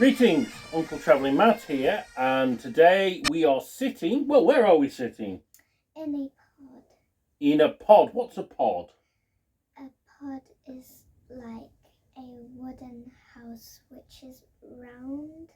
Greetings, Uncle Travelling Matt here, and today we are sitting, well, where are we sitting? In a pod. In a pod. What's a pod? A pod is like a wooden house which is round.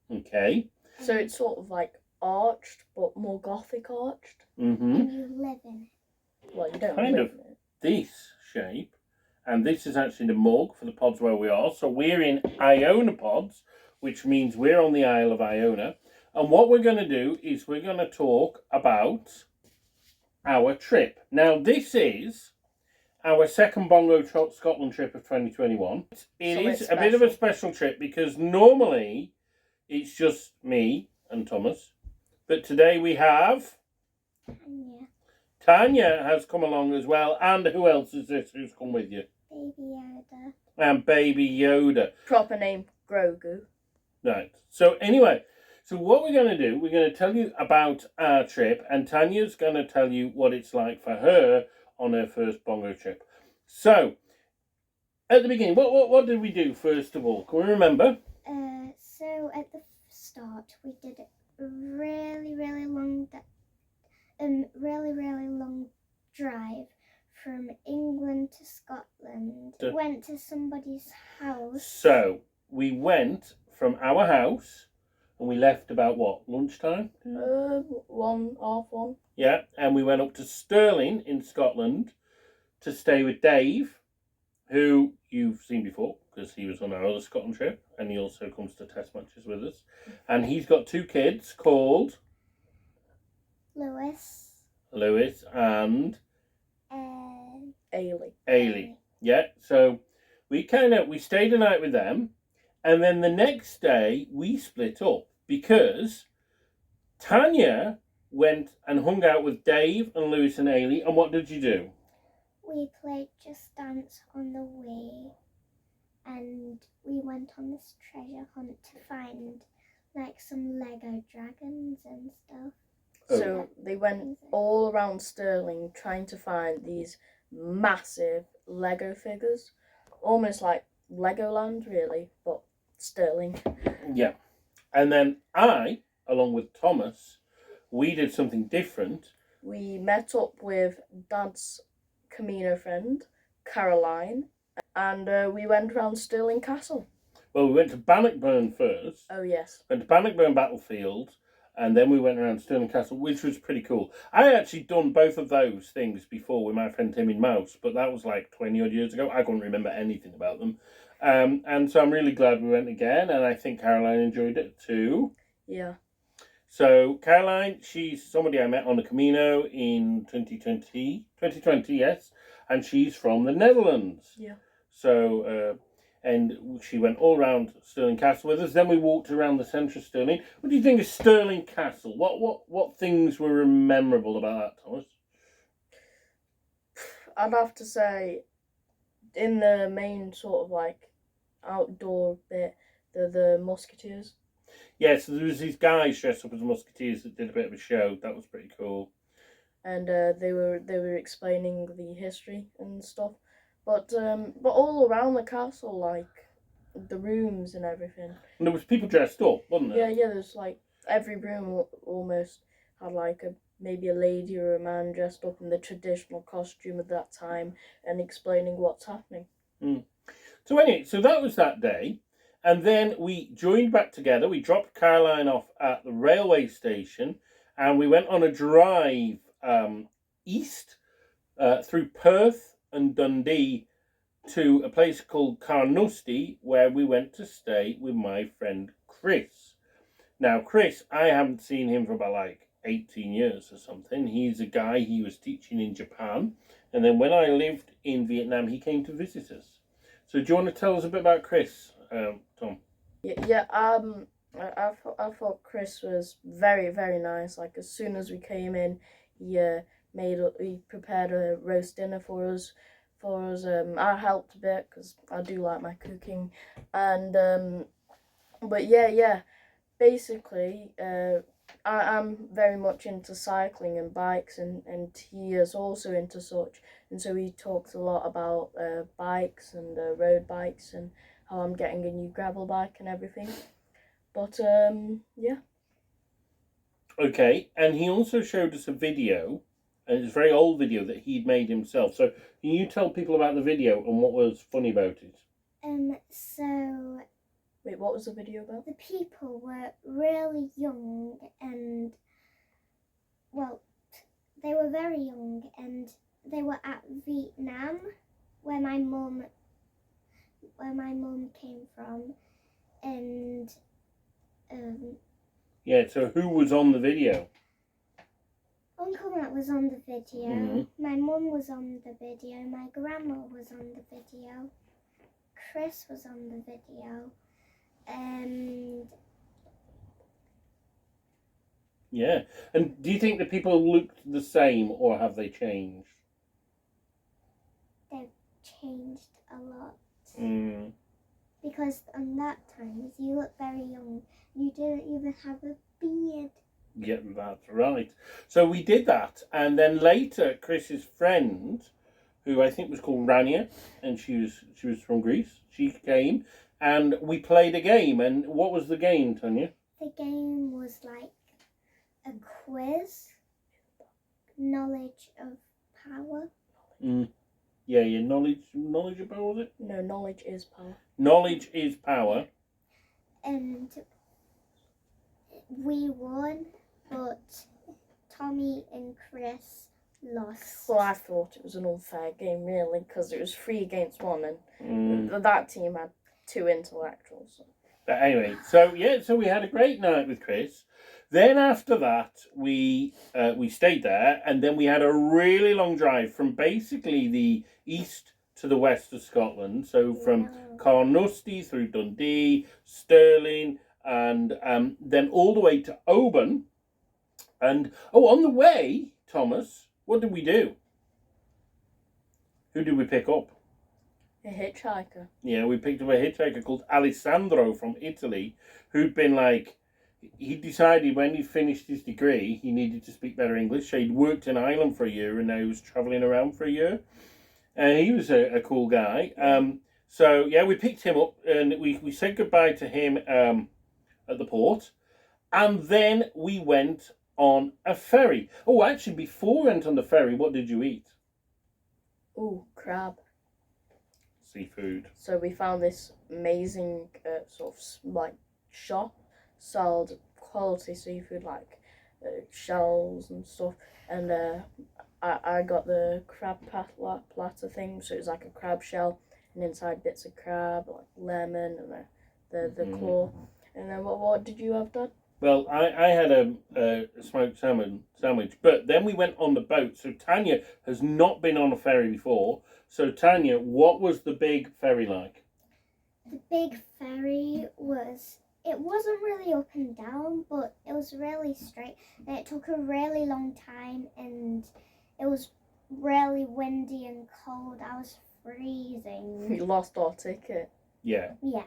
Okay. So it's sort of like arched, but more gothic arched. Mm-hmm. And you live in it. Well, you don't Kind live of in it. this shape, and this is actually the morgue for the pods where we are. So we're in Iona pods, which means we're on the Isle of Iona. And what we're going to do is we're going to talk about our trip. Now, this is our second Bongo Scotland trip of 2021. It is a bit of a special trip because normally it's just me and Thomas. But today we have Tanya. Tanya has come along as well. And who else is this who's come with you? Baby Yoda. And Baby Yoda. Proper name, Grogu. Right. So anyway, so what we're going to do, we're going to tell you about our trip, and Tanya's going to tell you what it's like for her on her first Bongo trip. So, at the beginning, what did we do first of all? Can we remember? So at the start we did a really long drive from England to Scotland. Went to somebody's house. So we went from our house and we left about what, lunchtime? 1:30. Yeah, and we went up to Stirling in Scotland to stay with Dave, who you've seen before because he was on our other Scotland trip, and he also comes to test matches with us. And he's got two kids called Lewis and Ailey. Yeah, so we stayed a night with them, and then the next day we split up because Tanya went and hung out with Dave and Lewis and Ailey. And what did you do? We played Just Dance on the way, and we went on this treasure hunt to find like some Lego dragons and stuff. So they went all around Stirling trying to find these massive Lego figures, almost like Legoland really, but Stirling. Yeah. And then I, along with Thomas, we did something different. We met up with Dad's Camino friend, Caroline, and we went around Stirling Castle. Well, we went to Bannockburn first. Oh, yes. Went to Bannockburn Battlefield, and then we went around Stirling Castle, which was pretty cool. I had actually done both of those things before with my friend Tim in Mouse, but that was like 20 odd years ago. I couldn't remember anything about them. And so I'm really glad we went again, and I think Caroline enjoyed it too. Yeah. So Caroline, she's somebody I met on the Camino in 2020, yes, and she's from the Netherlands. Yeah. So, and she went all around Stirling Castle with us. Then we walked around the centre of Stirling. What do you think of Stirling Castle? What things were memorable about that, Thomas? I'd have to say, in the main sort of like outdoor bit, the musketeers. Yeah, so there was these guys dressed up as musketeers that did a bit of a show. That was pretty cool. And they were explaining the history and stuff, but all around the castle, like the rooms and everything. And there was people dressed up, wasn't there? Yeah. There's like every room almost had like maybe a lady or a man dressed up in the traditional costume of that time and explaining what's happening. So anyway, so that was that day. And then we joined back together. We dropped Caroline off at the railway station, and we went on a drive east through Perth and Dundee to a place called Carnoustie, where we went to stay with my friend Chris. Now, Chris, I haven't seen him for about like 18 years or something. He's a guy, he was teaching in Japan, and then when I lived in Vietnam, he came to visit us. So do you want to tell us a bit about Chris, Tom? Yeah. I thought Chris was very, very nice. Like as soon as we came in, he prepared a roast dinner for us. I helped a bit because I do like my cooking, and but yeah. Basically, I'm very much into cycling and bikes, and he is also into such. And so he talks a lot about bikes and road bikes and how I'm getting a new gravel bike and everything. But yeah. Okay, and he also showed us a video, and it's a very old video that he'd made himself. So can you tell people about the video and what was funny about it? So Wait, what was the video about? the people were really young and, well, they were very young and they were at Vietnam, where my mum came from, and Yeah, so who was on the video? Uncle Matt was on the video, Mhm. my mum was on the video, my grandma was on the video, Chris was on the video, and Yeah, and do you think the people looked the same or have they changed? they've changed a lot. Mm. Because on that time, you look very young. You didn't even have a beard. Yeah, that's right. So we did that, and then later Chris's friend, who I think was called Rania, and she was from Greece. She came, and we played a game. And what was the game, Tanya? The game was like a quiz, knowledge of power. Yeah, knowledge of power, was it? No, knowledge is power. Knowledge is power. And we won, but Tommy and Chris lost. Well, I thought it was an unfair game, really, because it was 3 against 1, and Mm. that team had 2 intellectuals. But anyway, so we had a great night with Chris. Then after that, we stayed there, and then we had a really long drive from basically the east to the west of Scotland. So from Carnoustie through Dundee, Stirling, and then all the way to Oban. And on the way, Thomas, what did we do? Who did we pick up? A hitchhiker. Yeah, we picked up a hitchhiker called Alessandro from Italy, who'd been like, he decided when he finished his degree, he needed to speak better English. So he'd worked in Ireland for a year and now he was travelling around for a year. And he was a cool guy. So yeah, we picked him up and we said goodbye to him at the port. And then we went on a ferry. Oh, actually, before we went on the ferry, what did you eat? Ooh, crab. Seafood. So we found this amazing sort of like shop, sold quality seafood like shells and stuff, and I got the crab platter thing, so it was like a crab shell and inside bits of crab, like lemon and the claw. And then what did you have, Dad? Well, I had a smoked salmon sandwich, but then we went on the boat. So Tanya has not been on a ferry before. So Tanya, what was the big ferry like? The big ferry it wasn't really up and down, but it was really straight. And it took a really long time, and it was really windy and cold. I was freezing. We lost our ticket. Yeah. Yeah.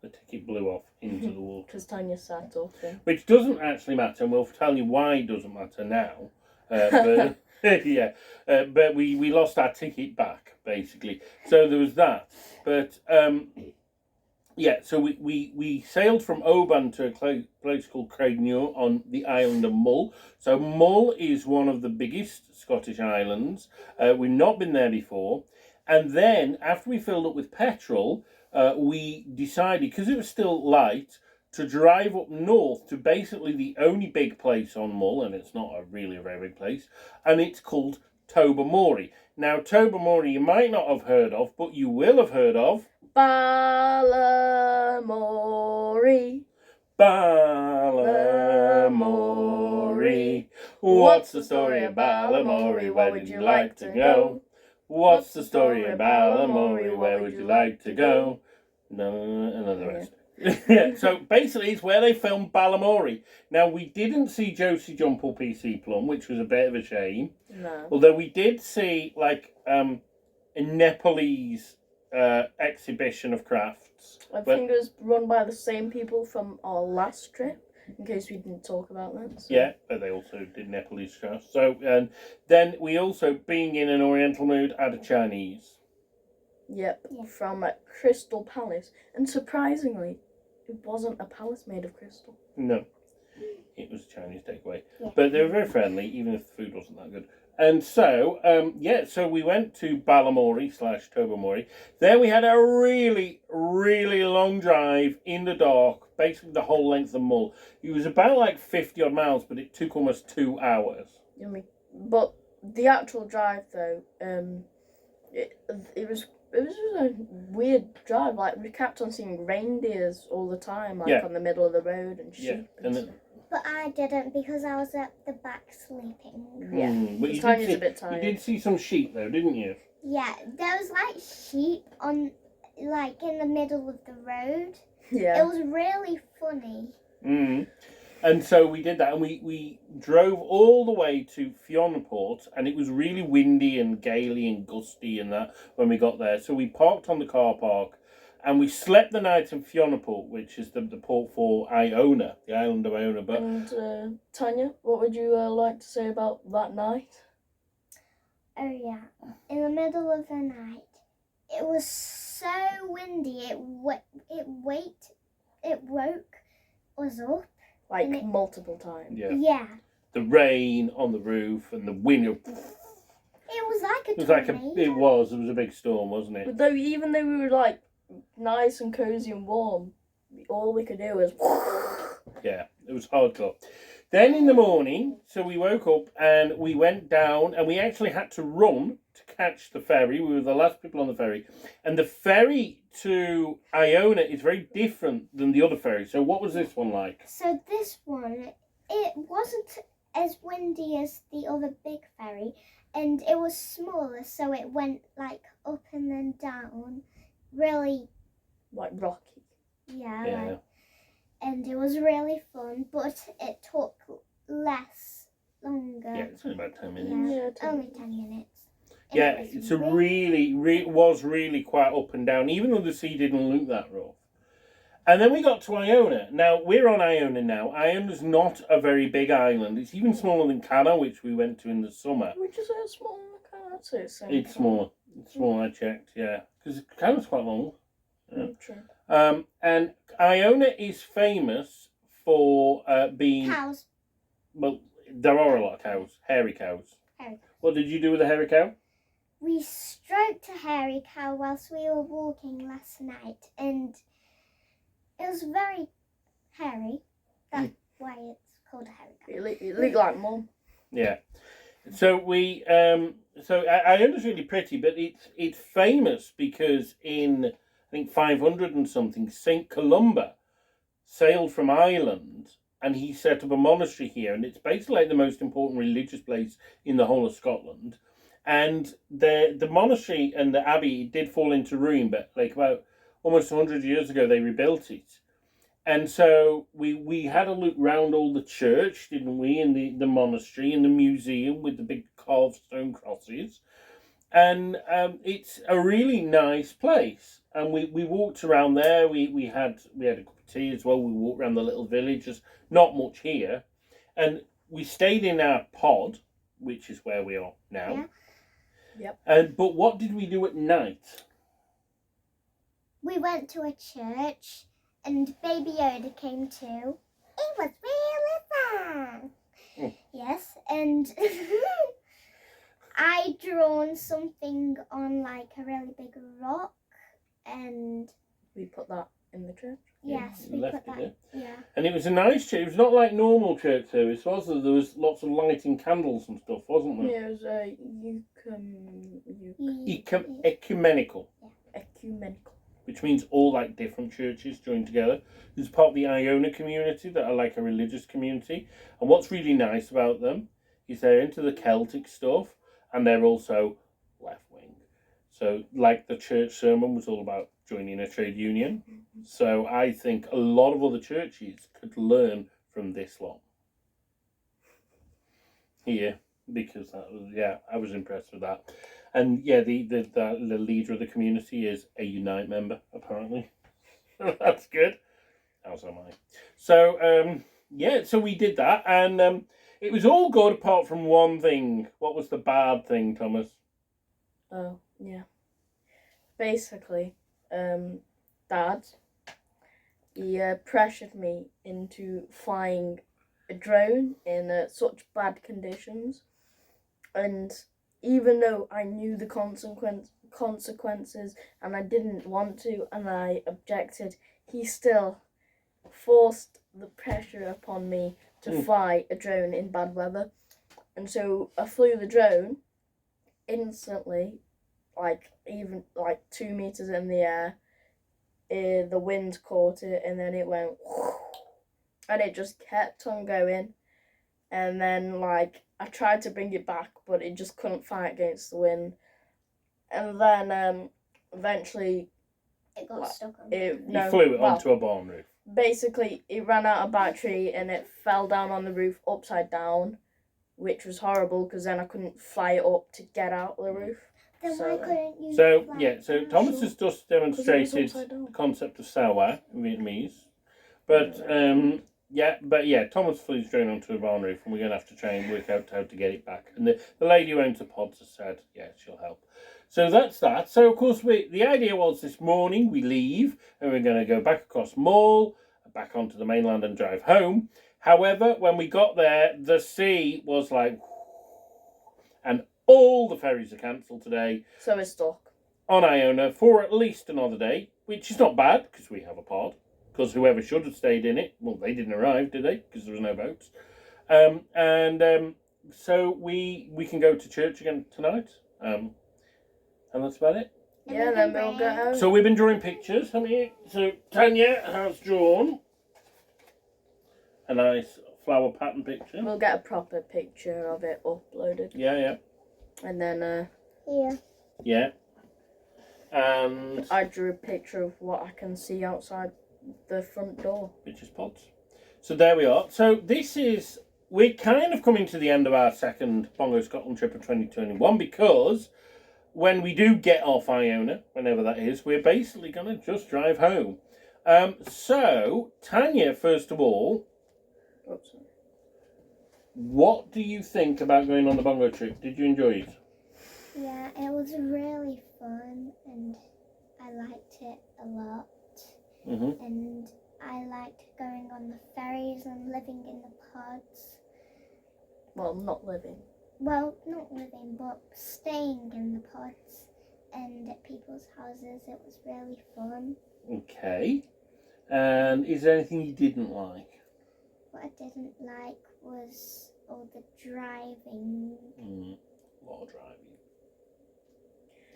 The ticket blew off into the water. Because Tanya sat up. Which doesn't actually matter, and we'll tell you why it doesn't matter now. But yeah, but we lost our ticket back, basically. So there was that. But yeah, so we sailed from Oban to a place called Carnoustie on the island of Mull. So Mull is one of the biggest Scottish islands. We've not been there before. And then, after we filled up with petrol, we decided, because it was still light, to drive up north to basically the only big place on Mull, and it's not really a very big place, and it's called Tobermory. Now, Tobermory you might not have heard of, but you will have heard of Balamory. Balamory. What's the story of Balamory? Where would you like to go? What's the story of Balamory? Where would you like to go? No, another rest. Yeah, so basically it's where they filmed Balamory. Now, we didn't see Josie Jump or PC Plum, which was a bit of a shame. No. Although we did see like a Nepalese exhibition of crafts. I think it was run by the same people from our last trip, in case we didn't talk about that. So. Yeah, but they also did Nepalese crafts. So, and then we also, being in an Oriental mood, had a Chinese. Yep, Yeah. from Crystal Palace. And surprisingly, it wasn't a palace made of crystal. No, it was a Chinese takeaway. Yeah. But they were very friendly, even if the food wasn't that good. And so, so we went to Balamori/Tobermory. There we had a really, really long drive in the dark, basically the whole length of Mull. It was about like 50 odd miles, but it took almost 2 hours. But the actual drive, though, it was a weird drive. Like, we kept on seeing reindeers all the time, like on the middle of the road, and sheep. Yeah, and But I didn't because I was at the back sleeping. Yeah, but Tanya's a bit tired. You did see some sheep though, didn't you? Yeah, there was like sheep on, like in the middle of the road. Yeah. It was really funny. And so we did that, and we drove all the way to Fionaport, and it was really windy and gaily and gusty and that when we got there. So we parked on the car park, and we slept the night in Fionaport, which is the port for Iona, the island of Iona. But And Tanya, what would you like to say about that night? Oh yeah, in the middle of the night, it was so windy. It woke us up. Like multiple times. yeah, Yeah. the rain on the roof and the wind. It was like a It was tornado. It was a big storm, wasn't it? But even though we were like nice and cozy and warm, all we could do was. Yeah, it was hardcore. Then in the morning, so we woke up and we went down, and we actually had to run to catch the ferry. We were the last people on the ferry, and the ferry to Iona is very different than the other ferry. So what was this one like? So this one, it wasn't as windy as the other big ferry, and it was smaller, so it went like up and then down, really. Like rocky. Yeah. Yeah. Like, and it was really fun, but it took longer. Yeah, it's only about 10 minutes. Yeah, only 10 minutes. Yeah, It was it's a really quite up and down, even though the sea didn't look that rough. And then we got to Iona. Now, we're on Iona now. Iona's not a very big island. It's even smaller than Cana, which we went to in the summer. Which is a small car, so It's smaller. It's smaller, I checked, yeah. Because Cana's quite long. Yeah. True. And Iona is famous for being... Cows. Well, there are a lot of cows. Hairy cows. Hairy. What did you do with a hairy cow? We stroked a hairy cow whilst we were walking last night, and it was very hairy. That's why it's called a hairy cow. It looked like Mum. Yeah. So we... Iona's really pretty, but it's famous because in... I think 500 and something, St. Columba sailed from Ireland and he set up a monastery here, and it's basically like the most important religious place in the whole of Scotland. And the monastery and the abbey did fall into ruin, but like about almost 100 years ago they rebuilt it. And so we had a look round all the church, didn't we, and the monastery and the museum with the big carved stone crosses. And it's a really nice place. And we walked around there. We had a cup of tea as well. We walked around the little village. There's not much here. And we stayed in our pod, which is where we are now. Yeah. Yep. But what did we do at night? We went to a church, and Baby Yoda came too. It was really fun. Yes, and I drawn something on like a really big rock, and We put that in the church. yes, we we left put it that. Yeah. And it was a nice church. It was not like normal church service, was there? There was lots of lighting candles and stuff, wasn't there? Yeah, it was Ecumenical, ecumenical. which means all like different churches joined together. There's part of the Iona community that are like a religious community. And what's really nice about them is they're into the Celtic stuff, and they're also left wing. So like the church sermon was all about joining a trade union. So I think a lot of other churches could learn from this lot here, because that was, I was impressed with that. And yeah, the leader of the community is a Unite member, apparently. That's good. As am I. So so we did that, and it was all good apart from one thing. What was the bad thing, Thomas? Oh, yeah. basically, Dad, he pressured me into flying a drone in such bad conditions, and even though I knew the consequences and I didn't want to and I objected, he still forced the pressure upon me to fly a drone in bad weather. And so I flew the drone instantly, even 2 meters in the air. The wind caught it and then it went and it just kept on going. And then I tried to bring it back, but it just couldn't fight against the wind. And then eventually It got stuck on You flew it onto a barn roof. Basically, it ran out of battery and it fell down on the roof upside down, which was horrible because then I couldn't fly it up to get out the roof. Then why couldn't you So Thomas has just demonstrated the concept of sawa in Vietnamese. But Thomas flew his drone onto a barn roof and we're going to have to try and work out how to get it back. And the lady who owns the pods has said, yeah, she'll help. So that's that. So, of course, the idea was this morning we leave and we're going to go back across Mull, back onto the mainland and drive home. However, when we got there, the sea was like... And all the ferries are cancelled today. So we're stuck on Iona for at least another day, which is not bad because we have a pod. Because whoever should have stayed in it, well, they didn't arrive, did they? Because there was no boats. So we can go to church again tonight. And that's about it. Yeah, then we'll go home. So we've been drawing pictures, haven't you? So Tanya has drawn a nice flower pattern picture. We'll get a proper picture of it uploaded. Yeah. And then Yeah. And I drew a picture of what I can see outside the front door. Which is pods. So there we are. So we're kind of coming to the end of our second Bongo Scotland trip of 2021 because when we do get off Iona, whenever that is, we're basically going to just drive home. So, Tanya, first of all, what do you think about going on the Bongo trip? Did you enjoy it? Yeah, it was really fun and I liked it a lot. Mm-hmm. And I liked going on the ferries and living in the pods. Well, not living. Well, not living, but staying in the pods and at people's houses. It was really fun. Okay. And is there anything you didn't like? What I didn't like was all the driving. A lot of driving.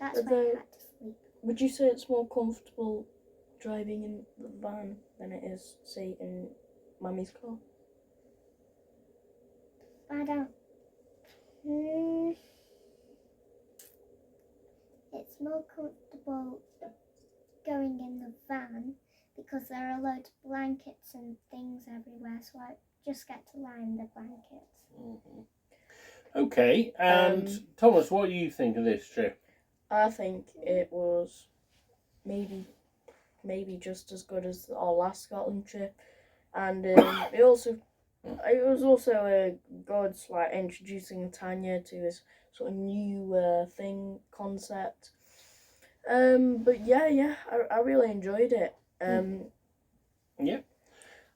That's why I had to sleep. Would you say it's more comfortable driving in the van than it is, say, in Mummy's car? I don't. It's more comfortable going in the van because there are loads of blankets and things everywhere, so I just get to lie in the blankets. Mm-hmm. Okay, and Thomas, what do you think of this trip? I think it was maybe just as good as our last Scotland trip, and it was also a good introducing Tanya to this sort of new concept. But yeah, I really enjoyed it. Yeah.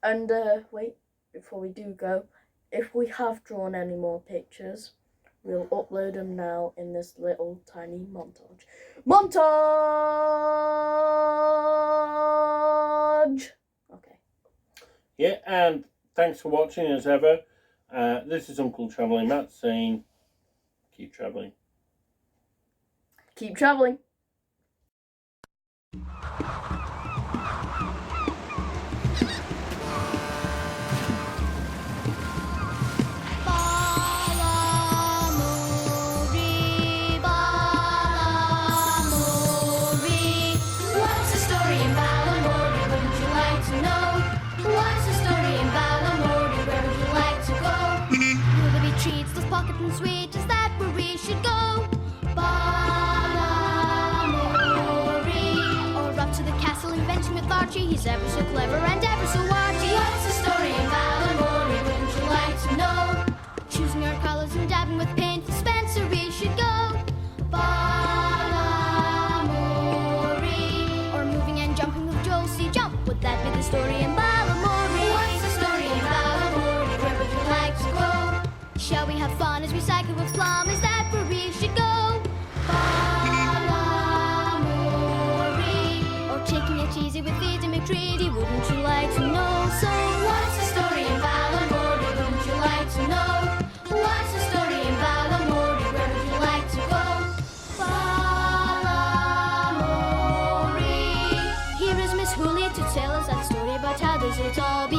And wait, before we do go, if we have drawn any more pictures, we'll upload them now in this little tiny montage. Okay. Yeah, and thanks for watching as ever. This is Uncle Travelling Matt saying, keep travelling. Keep travelling. Sweet, is that where we should go? Or up to the castle inventing with Archie. He's ever so clever and ever so arty. What's the story in Balamory? Wouldn't you like to know? Choosing our colours and dabbing with paint. Spencer, we should go. Balamory. cycle with plum, is that where we should go? Balamori. Or taking it easy with Vita McCready, wouldn't you like to know? So what's the story in Balamori, wouldn't you like to know? What's the story in Balamori, where would you like to go? Balamori. Here is Miss Hooley to tell us that story about how does it all begin.